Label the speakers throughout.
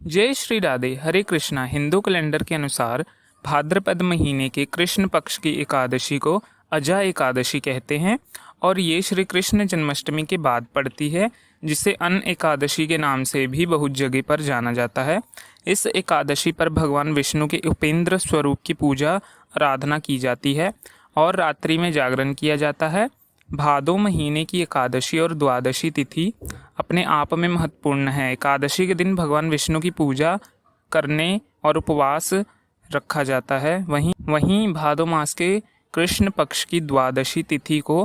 Speaker 1: जय श्री राधे। हरे कृष्णा। हिंदू कैलेंडर के अनुसार भाद्रपद महीने के कृष्ण पक्ष की एकादशी को अजा एकादशी कहते हैं और ये श्री कृष्ण जन्माष्टमी के बाद पड़ती है, जिसे अन्न एकादशी के नाम से भी बहुत जगह पर जाना जाता है। इस एकादशी पर भगवान विष्णु के उपेंद्र स्वरूप की पूजा आराधना की जाती है और रात्रि में जागरण किया जाता है। भादो महीने की एकादशी और द्वादशी तिथि अपने आप में महत्वपूर्ण है। एकादशी के दिन भगवान विष्णु की पूजा करने और उपवास रखा जाता है। वहीं भादो मास के कृष्ण पक्ष की द्वादशी तिथि को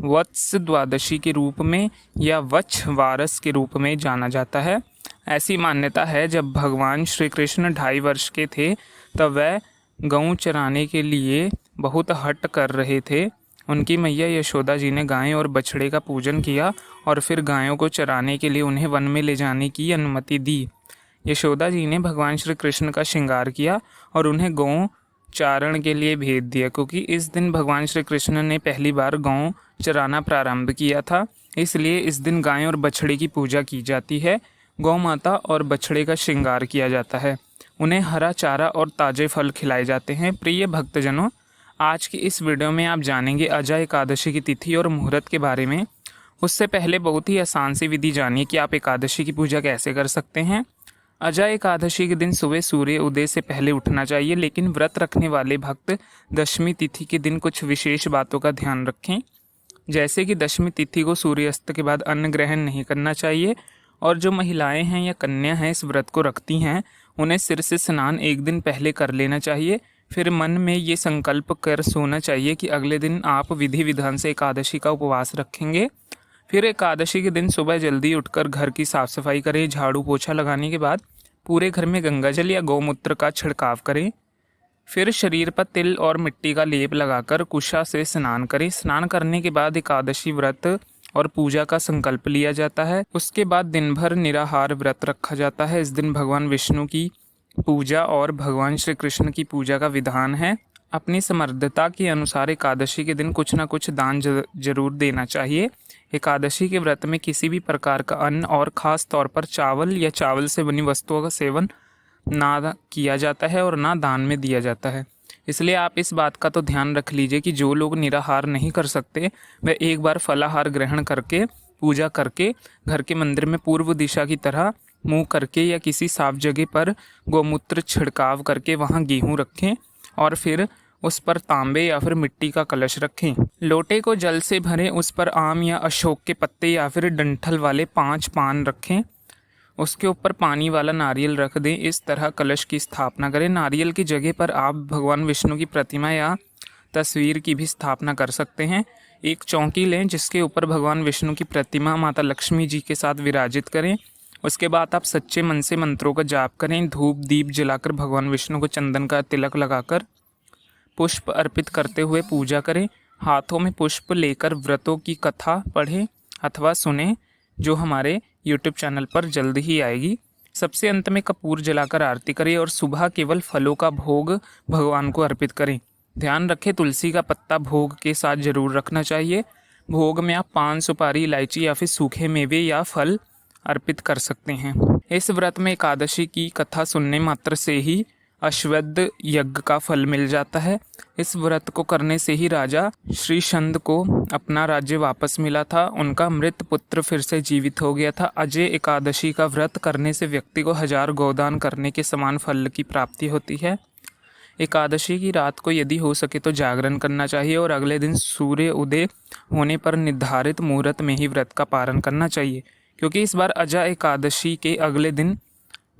Speaker 1: वत्स द्वादशी के रूप में या वच्छ वारस के रूप में जाना जाता है। ऐसी मान्यता है, जब भगवान श्री कृष्ण 2.5 वर्ष के थे तब वह गऊ चराने के लिए बहुत हट कर रहे थे। उनकी मैया यशोदा जी ने गाय और बछड़े का पूजन किया और फिर गायों को चराने के लिए उन्हें वन में ले जाने की अनुमति दी। यशोदा जी ने भगवान श्री कृष्ण का श्रृंगार किया और उन्हें गौ चारण के लिए भेज दिया, क्योंकि इस दिन भगवान श्री कृष्ण ने पहली बार गौ चराना प्रारंभ किया था। इसलिए इस दिन गाय और बछड़े की पूजा की जाती है। गौ माता और बछड़े का श्रृंगार किया जाता है। उन्हें हरा चारा और ताजे फल खिलाए जाते हैं। प्रिय भक्तजनों, आज की इस वीडियो में आप जानेंगे अजा एकादशी की तिथि और मुहूर्त के बारे में। उससे पहले बहुत ही आसान सी विधि जानिए कि आप एकादशी की पूजा कैसे कर सकते हैं। अजा एकादशी के दिन सुबह सूर्य उदय से पहले उठना चाहिए, लेकिन व्रत रखने वाले भक्त दशमी तिथि के दिन कुछ विशेष बातों का ध्यान रखें। जैसे कि दशमी तिथि को सूर्यास्त के बाद अन्न ग्रहण नहीं करना चाहिए और जो महिलाएं हैं या कन्या हैं इस व्रत को रखती हैं, उन्हें सिर से स्नान एक दिन पहले कर लेना चाहिए। फिर मन में ये संकल्प कर सोना चाहिए कि अगले दिन आप विधि विधान से एकादशी का उपवास रखेंगे। फिर एकादशी के दिन सुबह जल्दी उठकर घर की साफ सफाई करें। झाड़ू पोछा लगाने के बाद पूरे घर में गंगाजल या गौमूत्र का छिड़काव करें। फिर शरीर पर तिल और मिट्टी का लेप लगाकर कुशा से स्नान करें। स्नान करने के बाद एकादशी व्रत और पूजा का संकल्प लिया जाता है। उसके बाद दिन भर निराहार व्रत रखा जाता है। इस दिन भगवान विष्णु की पूजा और भगवान श्री कृष्ण की पूजा का विधान है। अपनी समर्थता के अनुसार एकादशी के दिन कुछ न कुछ दान जरूर देना चाहिए। एकादशी के व्रत में किसी भी प्रकार का अन्न और ख़ास तौर पर चावल या चावल से बनी वस्तुओं का सेवन ना किया जाता है और ना दान में दिया जाता है। इसलिए आप इस बात का तो ध्यान रख लीजिए कि जो लोग निराहार नहीं कर सकते वह एक बार फलाहार ग्रहण करके पूजा करके घर के मंदिर में पूर्व दिशा की तरह मुंह करके या किसी साफ जगह पर गौमूत्र छिड़काव करके वहां गेहूं रखें और फिर उस पर तांबे या फिर मिट्टी का कलश रखें। लोटे को जल से भरें, उस पर आम या अशोक के पत्ते या फिर डंठल वाले 5 पान रखें। उसके ऊपर पानी वाला नारियल रख दें। इस तरह कलश की स्थापना करें। नारियल की जगह पर आप भगवान विष्णु की प्रतिमा या तस्वीर की भी स्थापना कर सकते हैं। एक चौकी लें जिसके ऊपर भगवान विष्णु की प्रतिमा माता लक्ष्मी जी के साथ विराजित करें। उसके बाद आप सच्चे मन से मंत्रों का जाप करें। धूप दीप जलाकर भगवान विष्णु को चंदन का तिलक लगाकर पुष्प अर्पित करते हुए पूजा करें। हाथों में पुष्प लेकर व्रतों की कथा पढ़ें अथवा सुने, जो हमारे YouTube चैनल पर जल्द ही आएगी। सबसे अंत में कपूर जलाकर आरती करें और सुबह केवल फलों का भोग भगवान को अर्पित करें। ध्यान रखें, तुलसी का पत्ता भोग के साथ जरूर रखना चाहिए। भोग में आप पान, सुपारी, इलायची या फिर सूखे मेवे या फल अर्पित कर सकते हैं। इस व्रत में एकादशी की कथा सुनने मात्र से ही अश्वत्थ यज्ञ का फल मिल जाता है। इस व्रत को करने से ही राजा श्रीशंद को अपना राज्य वापस मिला था। उनका मृत पुत्र फिर से जीवित हो गया था। अजय एकादशी का व्रत करने से व्यक्ति को 1000 गोदान करने के समान फल की प्राप्ति होती है। एकादशी की रात को यदि हो सके तो जागरण करना चाहिए और अगले दिन सूर्य उदय होने पर निर्धारित मुहूर्त में ही व्रत का पारण करना चाहिए, क्योंकि इस बार अजा एकादशी के अगले दिन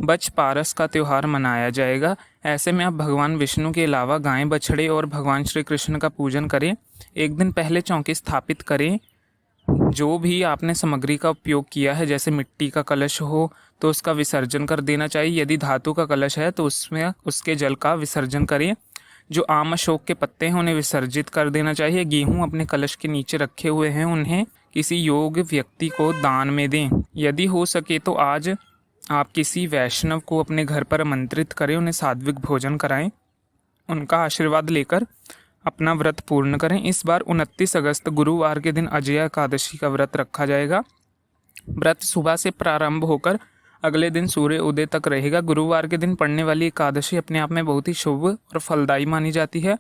Speaker 1: बछ पारस का त्यौहार मनाया जाएगा। ऐसे में आप भगवान विष्णु के अलावा गाय, बछड़े और भगवान श्री कृष्ण का पूजन करें। एक दिन पहले चौकी स्थापित करें। जो भी आपने सामग्री का उपयोग किया है, जैसे मिट्टी का कलश हो तो उसका विसर्जन कर देना चाहिए। यदि धातु का कलश है तो उसमें उसके जल का विसर्जन करें। जो आम अशोक के पत्ते हैं उन्हें विसर्जित कर देना चाहिए। गेहूँ अपने कलश के नीचे रखे हुए हैं, उन्हें किसी योग्य व्यक्ति को दान में दें। यदि हो सके तो आज आप किसी वैष्णव को अपने घर पर आमंत्रित करें, उन्हें सात्विक भोजन कराएं, उनका आशीर्वाद लेकर अपना व्रत पूर्ण करें। इस बार 29 अगस्त गुरुवार के दिन अजय एकादशी का व्रत रखा जाएगा। व्रत सुबह से प्रारंभ होकर अगले दिन सूर्य उदय तक रहेगा। गुरुवार के दिन पड़ने वाली एकादशी अपने आप में बहुत ही शुभ और फलदायी मानी जाती है।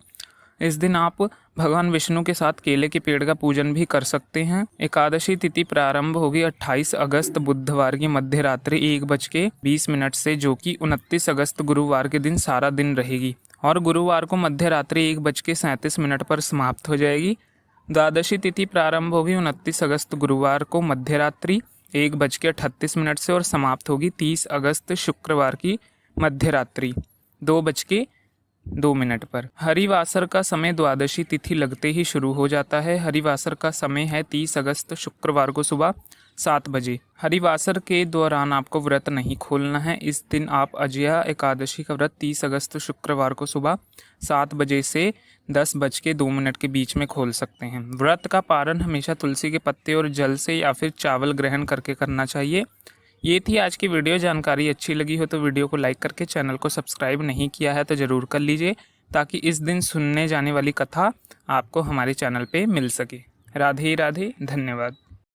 Speaker 1: इस दिन आप भगवान विष्णु के साथ केले के पेड़ का पूजन भी कर सकते हैं। एकादशी तिथि प्रारंभ होगी 28 अगस्त बुधवार की मध्य रात्रि 1:20 से, जो कि 29 अगस्त गुरुवार के दिन सारा दिन रहेगी और गुरुवार को मध्य रात्रि 1:37 पर समाप्त हो जाएगी। द्वादशी तिथि प्रारंभ होगी 29 अगस्त गुरुवार को मध्य रात्रि 1:38 से और समाप्त होगी 30 अगस्त शुक्रवार की मध्य रात्रि 2:02 पर। हरिवासर का समय द्वादशी तिथि लगते ही शुरू हो जाता है। हरिवासर का समय है 30 अगस्त शुक्रवार को सुबह 7 बजे। हरिवासर के दौरान आपको व्रत नहीं खोलना है। इस दिन आप अजया एकादशी का व्रत 30 अगस्त शुक्रवार को सुबह 7 बजे से 10:02 के बीच में खोल सकते हैं। व्रत का पारण हमेशा तुलसी के पत्ते और जल से या फिर चावल ग्रहण करके करना चाहिए। ये थी आज की वीडियो। जानकारी अच्छी लगी हो तो वीडियो को लाइक करके चैनल को सब्सक्राइब नहीं किया है तो ज़रूर कर लीजिए, ताकि इस दिन सुनने जाने वाली कथा आपको हमारे चैनल पे मिल सके। राधे राधे, धन्यवाद।